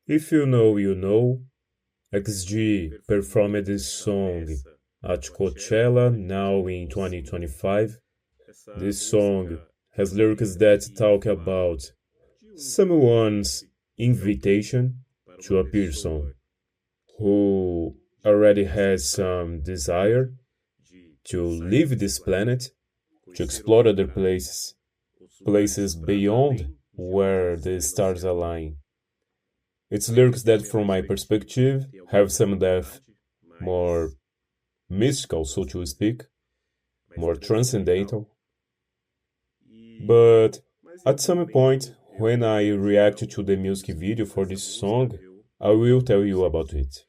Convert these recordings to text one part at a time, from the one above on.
If you know, you know. XG performed this song at Coachella now in 2025. This song has lyrics that talk about someone's invitation to a person who already has some desire to leave this planet, to explore other places, places beyond where the stars align. It's lyrics that, from my perspective, have some depth, more mystical, so to speak, more transcendental. But at some point, when I react to the music video for this song, I will tell you about it.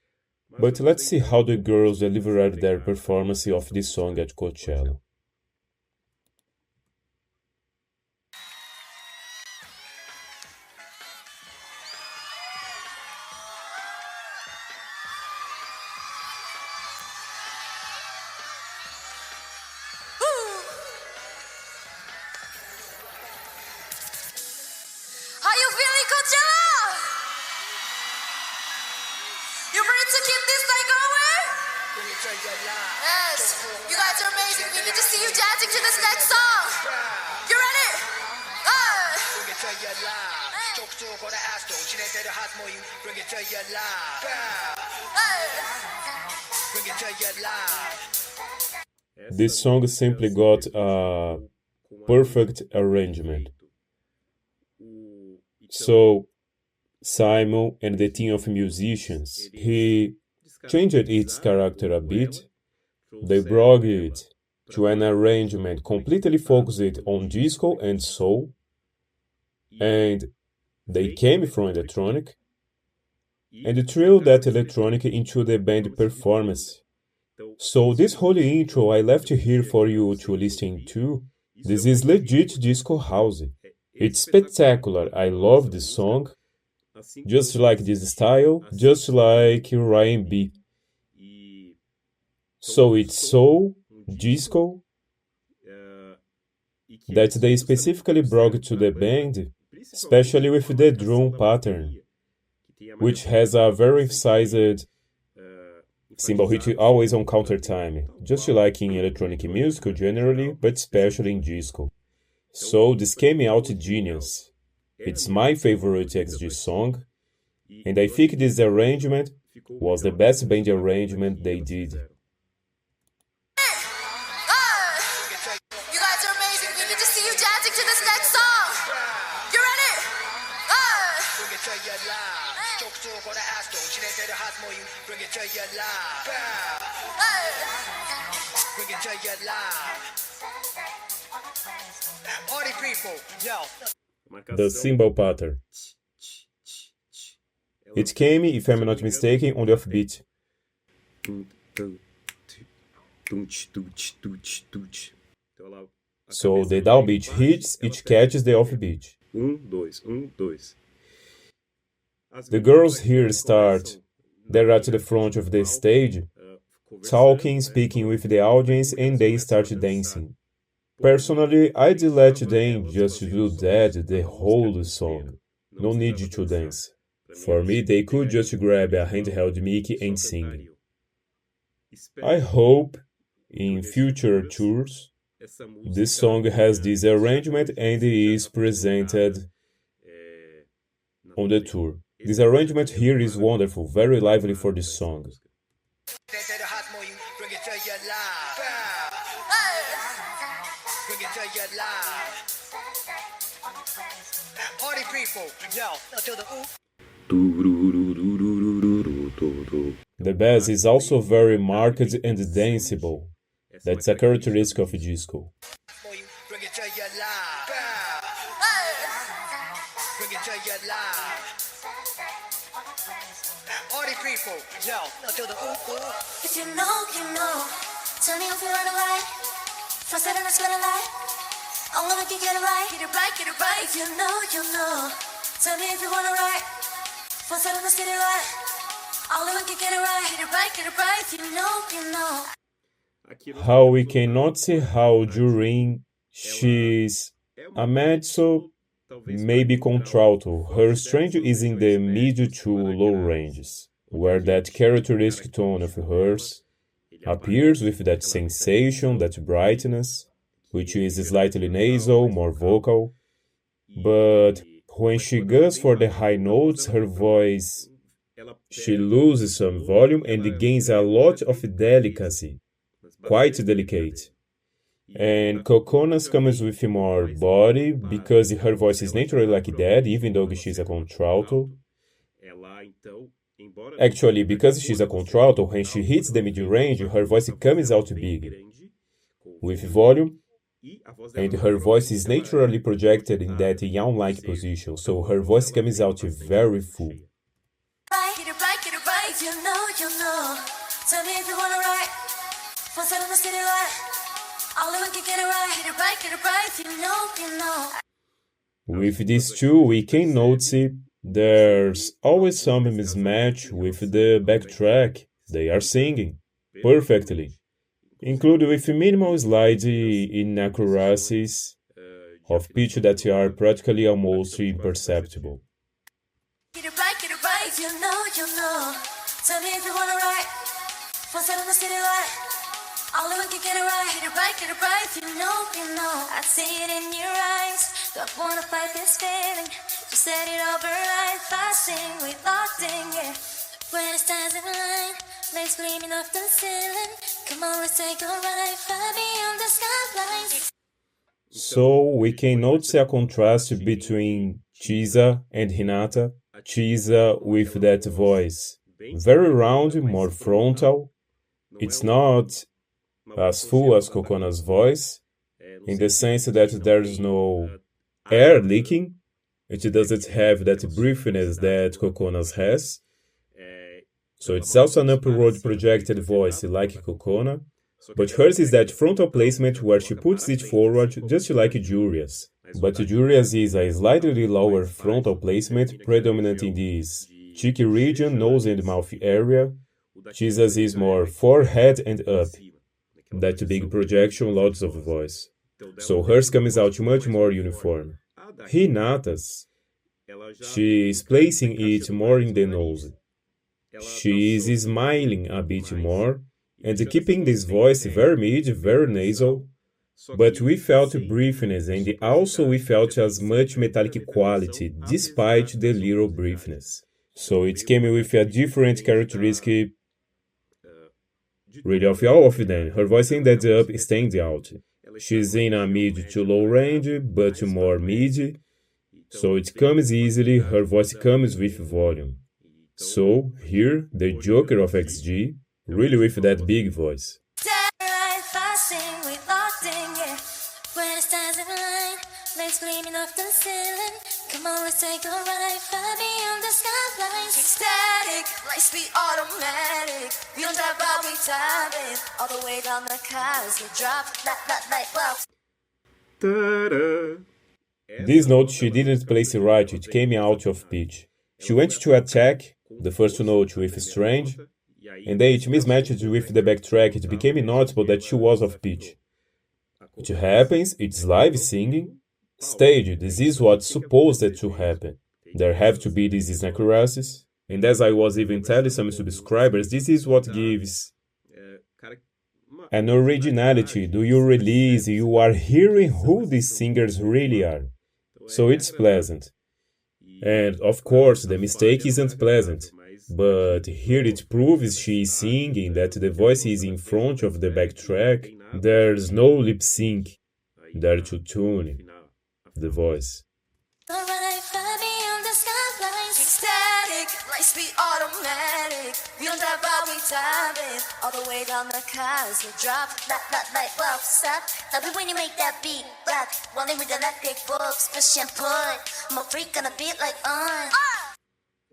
But let's see how the girls delivered their performance of this song at Coachella. How you feeling, Coachella? You ready to keep this thing going? Yes, you guys are amazing. We need to see you dancing to this next song. You ready? This song simply got a perfect arrangement. So, Simon and the team of musicians, he changed its character a bit. They brought it to an arrangement completely focused on disco and soul, and they came from electronic, and threw that electronic into the band performance. So this whole intro I left here for you to listen to. This is legit disco house. It's spectacular. I love this song. Just like this style, just like Ryan B. So it's soul, disco, that they specifically brought to the band, especially with the drum pattern, which has a very emphasized cymbal hit always on counter time, just like in electronic music generally, but especially in disco. So this came out genius. It's my favorite XG song, and I think this arrangement was the best band arrangement they did. You guys are amazing. We need to see you dancing to this next song. You ready? The cymbal pattern. It came, if I'm not mistaken, on the offbeat. So the downbeat hits, it catches the offbeat. The girls here start, they're at the front of the stage, talking, speaking with the audience, and they start dancing. Personally, I'd let them just do that the whole song. No need to dance. For me, they could just grab a handheld mic and sing. I hope, in future tours, this song has this arrangement and is presented on the tour. This arrangement here is wonderful, very lively for this song. The bass is also very marked and danceable. That's a characteristic of disco. If you know, you know. Tell me if you run away. First I don't gonna lie. Only we can get it right. Get it right, get it right. If you know, you know. Tell me if you wanna ride. First I don't get it right. Only we can get it right. Get it right, get it right. If you know, you know. How we cannot see how Jurin, she's a mezzo maybe contralto. Her strength is in the mid to low ranges, where that characteristic tone of hers appears with that sensation, that brightness, which is slightly nasal, more vocal. But when she goes for the high notes, her voice, she loses some volume and gains a lot of delicacy, quite delicate. And Cocona's comes with more body because her voice is naturally like that, even though she's a contralto. Actually, because she's a contralto, when she hits the mid-range, her voice comes out big, with volume, and her voice is naturally projected in that yawn-like position, so her voice comes out very full. With these two, we can notice there's always some mismatch with the backtrack. They are singing perfectly, included with minimal slight inaccuracies of pitch that are practically almost imperceptible. I see it in your eyes. Don't wanna fight this feeling. Just set it over right. Passing, we locked in, yeah. When it stands in line, legs gleaming off the ceiling. Come on, let's take a ride. Far beyond the skylines. So we can notice a contrast between Chisa and Hinata. Chisa with that voice, very round, more frontal. It's not as full as Cocona's voice, in the sense that there's no air leaking. It doesn't have that briefiness that Cocona's has. So it's also an upward projected voice like Cocona, but hers is that frontal placement where she puts it forward just like Juria's. But Juria's is a slightly lower frontal placement, predominant in this cheeky region, nose and mouth area. Chisa's is more forehead and up, that big projection, lots of voice. So hers comes out much more uniform. Hinata's, she is placing it more in the nose. She is smiling a bit more and keeping this voice very mid, very nasal, but we felt briefness and also we felt as much metallic quality despite the little briefness. So it came with a different characteristic really of all of them. Her voice ended up stands out. She's in a mid to low range, but more mid, so it comes easily, her voice comes with volume. So here, the Joker of XG, really with that big voice. Come on, let's take a ride, far beyond the skylines. Ecstatic, light speed automatic. We don't drive while we time it. All the way down the cars, we drop, night, wow. This note she didn't place it right, it came out of pitch. She went to attack the first note with strange, and then it mismatched with the backtrack. It became noticeable that she was off pitch. It happens, it's live singing. Stage, this is what's supposed to happen. There have to be these inaccuracies, and as I was even telling some subscribers, this is what gives an originality. Do you release? You are hearing who these singers really are. So it's pleasant. And of course, the mistake isn't pleasant, but here it proves she is singing, that the voice is in front of the backtrack. There's no lip sync there to tune the voice.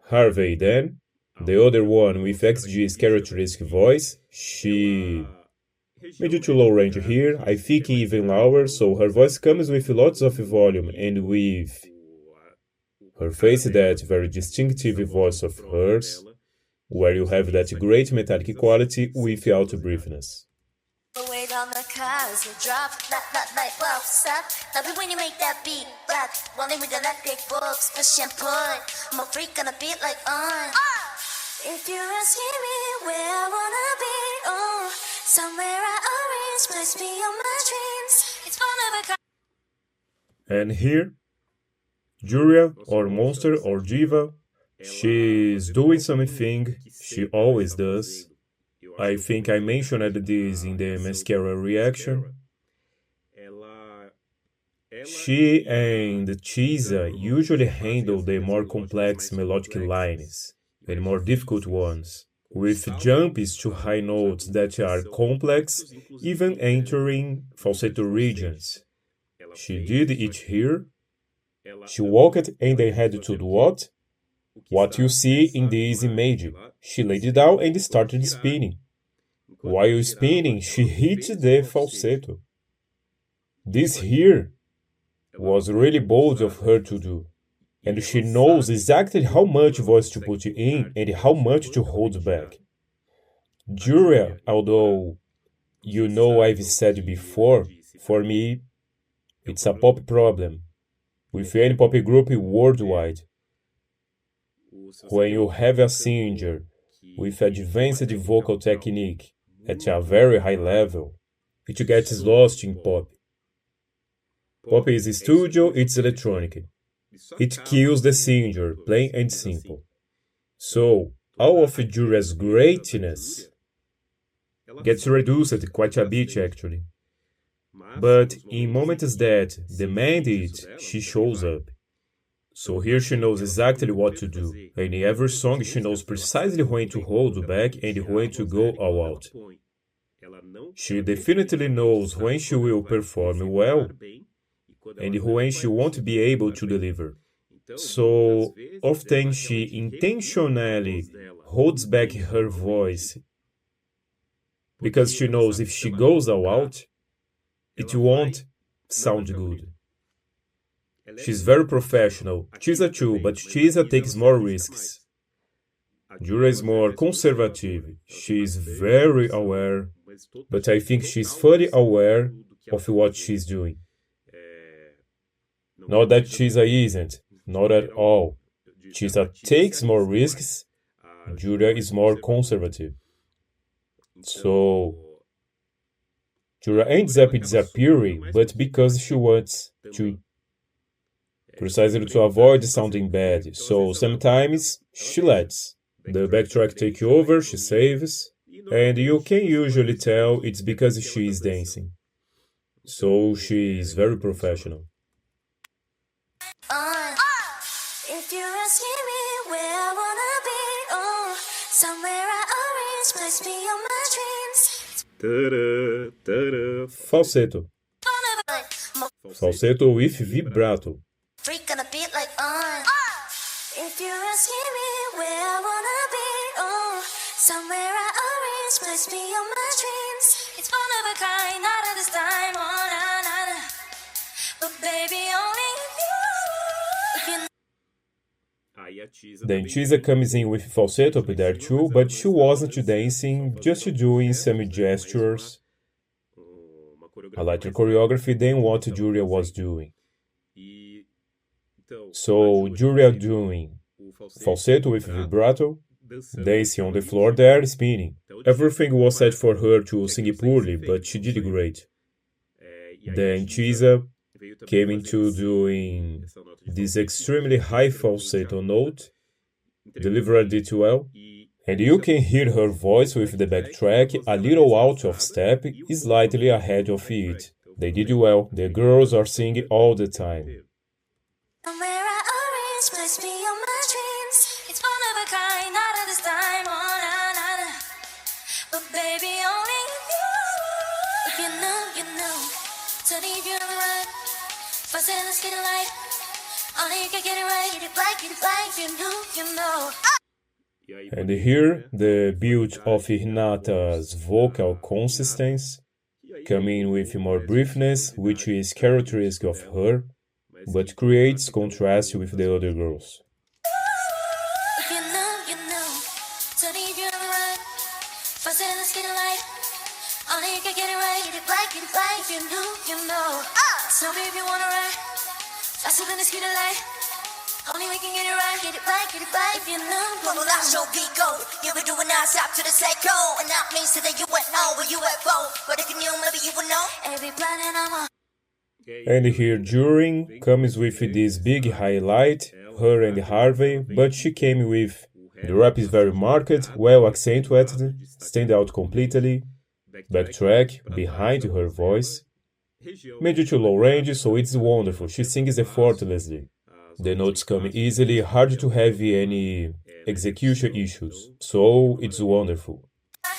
Harvey then, the other one with XG's characteristic voice, she mid to low range here, I think even lower, so her voice comes with lots of volume and with her face, that very distinctive voice of hers, where you have that great metallic quality without briefness. cars, you drop, like, wow, stop. Love it when you make that beat rock. Rolling with electric books, push and pull. I'm a freak on a beat like on. If you're asking me where I wanna be, oh, somewhere I always place beyond my dreams. It's one of a kind. And here, Juria or Monster or Diva, she's doing something she always does. I think I mentioned this in the mascara reaction. She and Chisa usually handle the more complex melodic lines and more difficult ones, with jumps to high notes that are complex, even entering falsetto regions. She did it here. She walked and they had to do what? What you see in this image. She laid it down and started spinning. While spinning, she hit the falsetto. This here was really bold of her to do. And she knows exactly how much voice to put in and how much to hold back. Juria, although you know I've said before, for me, it's a pop problem with any pop group worldwide. When you have a singer with advanced vocal technique at a very high level, it gets lost in pop. Pop is studio, it's electronic. It kills the singer, plain and simple. So, all of Juria's greatness gets reduced quite a bit actually. But in moments that demand it, she shows up. So here she knows exactly what to do, and in every song she knows precisely when to hold back and when to go all out. She definitely knows when she will perform well and when she won't be able to deliver. So often she intentionally holds back her voice because she knows if she goes all out, it won't sound good. She's very professional. Chisa too, but Chisa takes more risks. Juria is more conservative. She's very aware, but I think she's fully aware of what she's doing. Not that Chisa isn't, not at all. Chisa takes more risks. Juria is more conservative. So, Juria ends up disappearing, but because she wants to. Precisely to avoid sounding bad, so sometimes she lets the backtrack take over, she saves, and you can usually tell it's because she is dancing. So she is very professional. If you're asking me where I wanna be, oh, somewhere I always place beyond my dreams. Falsetto. Falsetto with vibrato. Freak on a beat like on. If you're asking me where I wanna be, oh, somewhere I always place beyond my dreams. It's one of a kind, not at this time, oh, nah, nah, nah. But baby, only if you Then Chisa comes in with falsetto up there too, but she wasn't dancing, just doing some gestures, a lighter choreography than what Juria was doing. So Juria doing falsetto with vibrato, dancing on the floor there, spinning. Everything was set for her to sing poorly, but she did great. Then Chisa came into doing this extremely high falsetto note, delivered it well, and you can hear her voice with the backtrack a little out of step, slightly ahead of it. They did well, the girls are singing all the time. place beyond my dreams. It's one of a kind, not at this time, oh, nah, nah, nah. But baby, only if you know, you know. Tell me if you're on the run. First, let's get it right. Only you can get it right. Get it right, you know, you know. And here, the build of Hinata's vocal consistency, coming with more briefness, which is characteristic of her, but creates contrast with the other girls. You know, you know. Tell me if you're on the run. First, let's get it right. Only you can get it right, get it right, if you know, you know. Tell me if you wanna ride, faster than the speed of light. Only we can get it right, if you know. Como la show beat go, you were doing non-stop to the psycho. And that means that you went over, you went bold. But if you knew, maybe you would know. Every planet I'm on. And here Jurin comes with this big highlight, her and Harvey, but she came with the rap is very marked, well accentuated, stand out completely, backtrack behind her voice, mid to low range, so it's wonderful, she sings effortlessly. The notes come easily, hard to have any execution issues, so it's wonderful.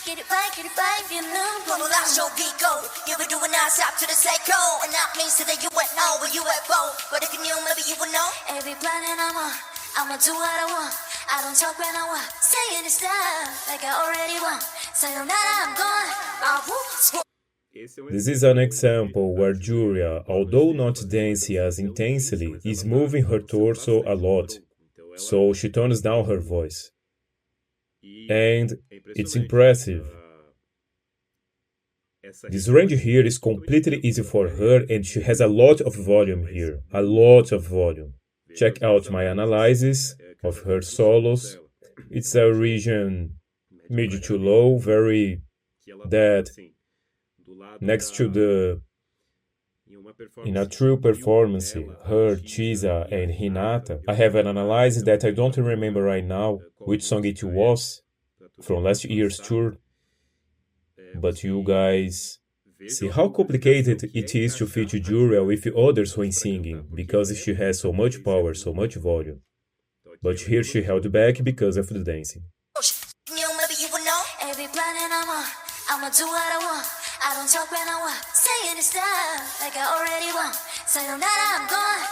Get it right, if you know. Como la show beat go, you were doing non-stop to the psycho. And that means that you went over, you went bold. But if you knew, maybe you would know. Every planet I'm on, I'ma do what I want. I don't talk when I want, saying it's time, like I already want. Sayonara, I'm gone. This is an example where Juria, although not dancing as intensely, is moving her torso a lot, so she tones down her voice. And it's impressive. This range here is completely easy for her and she has a lot of volume here, a lot of volume. Check out my analysis of her solos. It's a region mid to low, very that next to the in a true performance, her, Chisa and Hinata. I have an analysis that I don't remember right now which song it was from last year's tour, but you guys see how complicated it is to fit Juria with others when singing, because she has so much power, so much volume. But here she held back because of the dancing. I'ma do what I want. I don't talk when I want. Saying it's time, like I already want. Sayonara, I'm gone.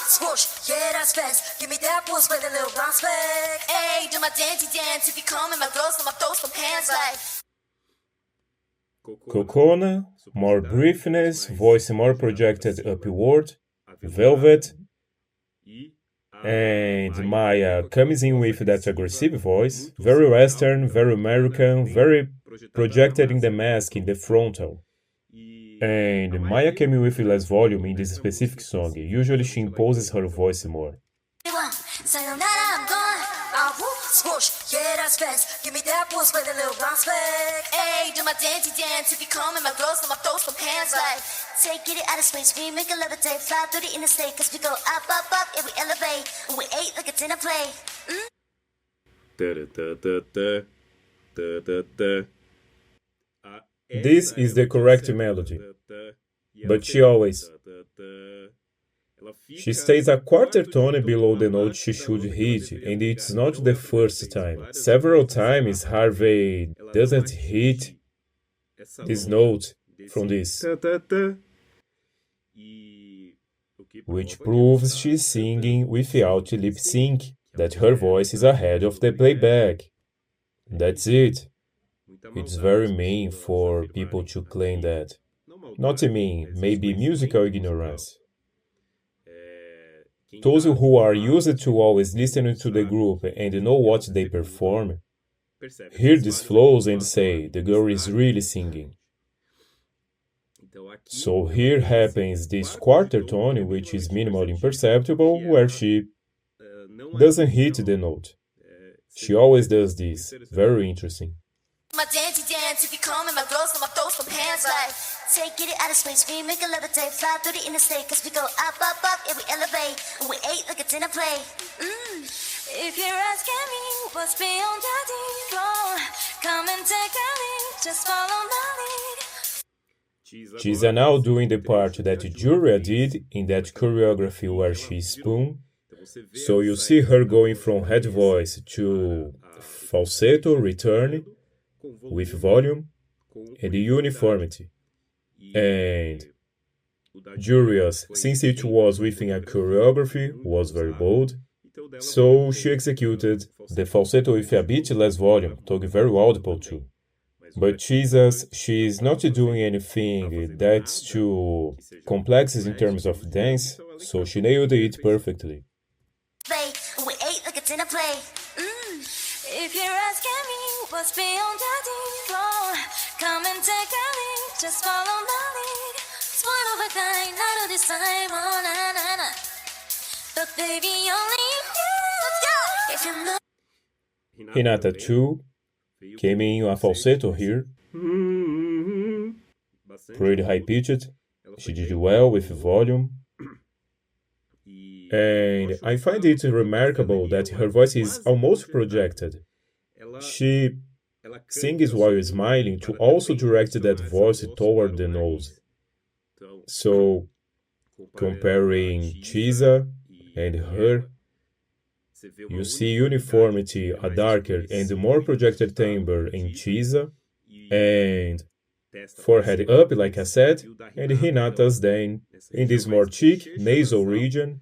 Swoosh, yeah, that's fast. Give me that boost with a little bounce back. Hey, do my dancey dance. If you come in my clothes, I'ma throw some hands like. Cocona, more briefness, voice more projected upward, Velvet, and Maya comes in with that aggressive voice, very Western, very American, very projected in the mask, in the frontal. And Maya came in with less volume in this specific song, usually she imposes her voice more. Swoosh, yeah, that's fast. Give me that boost with a little bounce back. Hey, do my dancey dance. If you come in my clothes, I'ma throw some hands like. Take it out of space, we make a levitate. Fly through the interstate, cause we go up, up, up, and we elevate. And we ate like a dinner plate. This is the correct melody, but she stays a quarter tone below the note she should hit, and it's not the first time. Several times Harvey doesn't hit this note from this, which proves she's singing without lip sync, that her voice is ahead of the playback. That's it. It's very mean for people to claim that. Not mean, maybe musical ignorance. Those who are used to always listening to the group and know what they perform, hear these flows and say, the girl is really singing. So here happens this quarter tone, which is minimally imperceptible, where she doesn't hit the note. She always does this. Very interesting. My dancey dance, if you come in my clothes, I'ma throw some hands like. Take it out of space, we make a levitate. Fly through the interstate, cause we go up, up, up, and we elevate. And we ate like a dinner plate. If you're asking me what's beyond that default, come and take a lead, just follow my lead. She's now doing the part that Juria did in that choreography where she spun. So you see her going from head voice to falsetto return with volume and uniformity. And Juria's, since it was within a choreography, was very bold, so she executed the falsetto with a bit less volume, talking very audible too. But Chisa's, she is not doing anything that's too complex in terms of dance, so she nailed it perfectly. We ate like a dinner plate. If you're asking me What's beyond the default? Come and take a lead, just follow the lead. It's one of a kind, not of this time, oh na na na. But baby, only you. Let's go. If you know. Hinata 2 came in a falsetto here, pretty high-pitched. She did well with volume. And I find it remarkable that her voice is almost projected. She sings while smiling to also direct that voice toward the nose. So, comparing Chisa and her, you see uniformity, a darker and more projected timbre in Chisa, and forehead up, like I said, and Hinata's then in this more cheek, nasal region,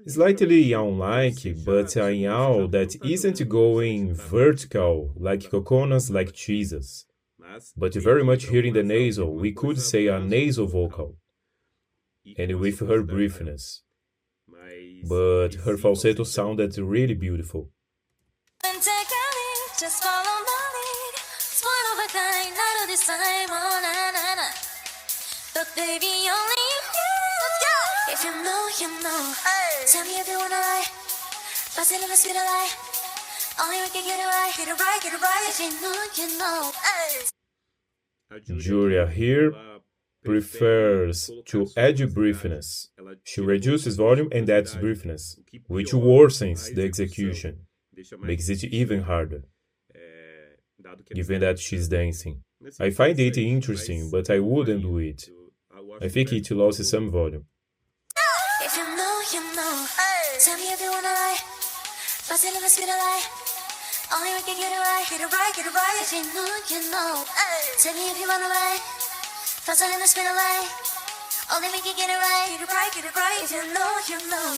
slightly yawn-like, but a yawn that isn't going vertical like Cocona's, like Chisa's, but very much here in the nasal. We could say a nasal vocal, and with her briefness. But her falsetto sounded really beautiful. Just follow the lead. It's one of a kind, not of this time, oh na na na. But baby, only you. Let's go. If you know, you know. Hey. Tell me if you wanna lie. But still, let's get a lie. Only we can get it right, get it right, get it right. If you know, you know. Hey. Juria here prefers to add briefness. She reduces volume and adds briefness, which worsens the execution, makes it even harder, given that she's dancing. I find it interesting, but I wouldn't do it. I think it loses some volume. If you know, you know. Tell me if you wanna lie. But still, let's get a lie. Only we can get it right, get it right, get it right. If you know, you know. Tell me if you wanna lie. But still, let's get a lie. Only we can get it right, get it right, get it right. If you know, you know.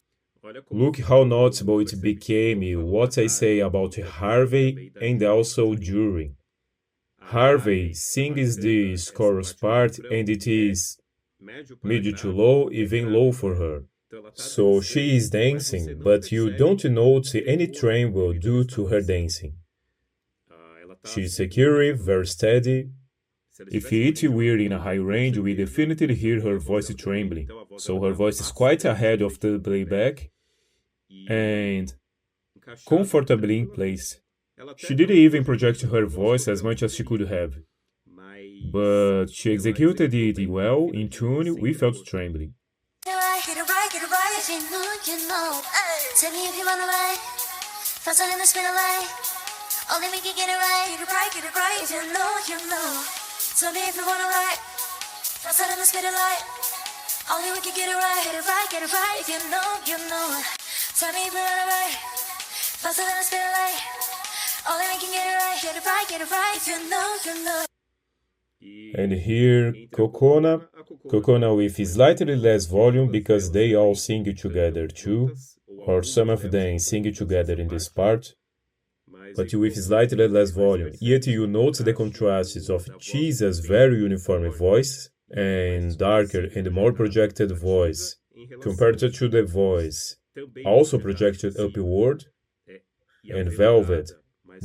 Look how noticeable it became what I say about Harvey and also Jurin. Harvey sings the chorus part and it is mid to low, even low for her. So she is dancing, but you don't notice any tremble due to her dancing. She's secure, very steady. If it were in a high range, we definitely hear her voice trembling. So her voice is quite ahead of the playback and comfortably in place. She didn't even project her voice as much as she could have, but she executed it well, in tune, without trembling. Get it right, if you know, you know. Tell me if you wanna lie. Fast on the spin a lie. Only we can get it right, get it right, if you know, you know. Tell me if you wanna lie. Fast on the spin a lie. Only we can get it right, get it right, if you know, you know. Tell me if you wanna lie. Fast on the spin a lie. Only we can get it right, get it right, if you know, you know. And here, Cocona with slightly less volume because they all sing together too, or some of them sing together in this part, but with slightly less volume. Yet you note the contrasts of Chisa's very uniform voice and darker and more projected voice compared to the voice, also projected upward and velvet,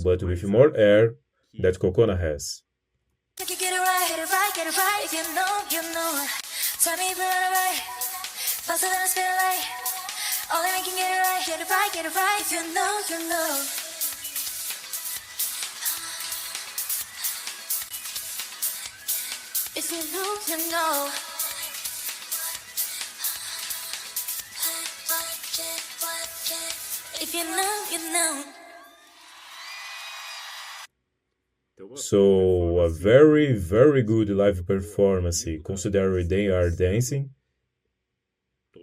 but with more air that Cocona has. Get it right, if you know, you know. Tell me if you wanna right. Faster than a spin right. Only we can get it right, if you know, you know. If you know, you know. If you know, you know. So, a very, very good live performance, considering they are dancing,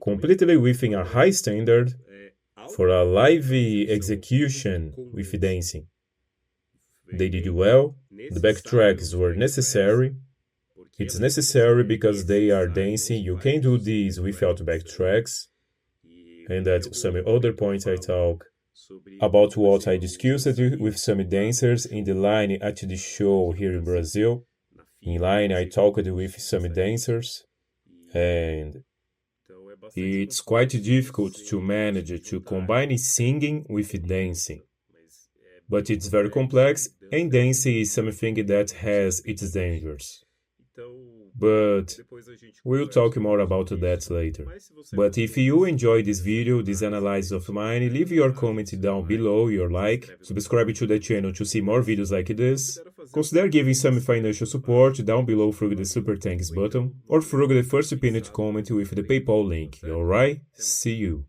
completely within a high standard for a live execution with dancing. They did well, the backtracks were necessary. It's necessary because they are dancing, you can't do this without backtracks. And at some other points I talk about what I discussed with some dancers in the line at the show here in Brazil. In line I talked with some dancers, and it's quite difficult to manage to combine singing with dancing. but it's very complex, and dancing is something that has its dangers. But we'll talk more about that later. But if you enjoyed this video, this analysis of mine, leave your comment down below, your like, subscribe to the channel to see more videos like this. Consider giving some financial support down below through the super thanks button, or through the first pinned comment with the PayPal link, alright? See you!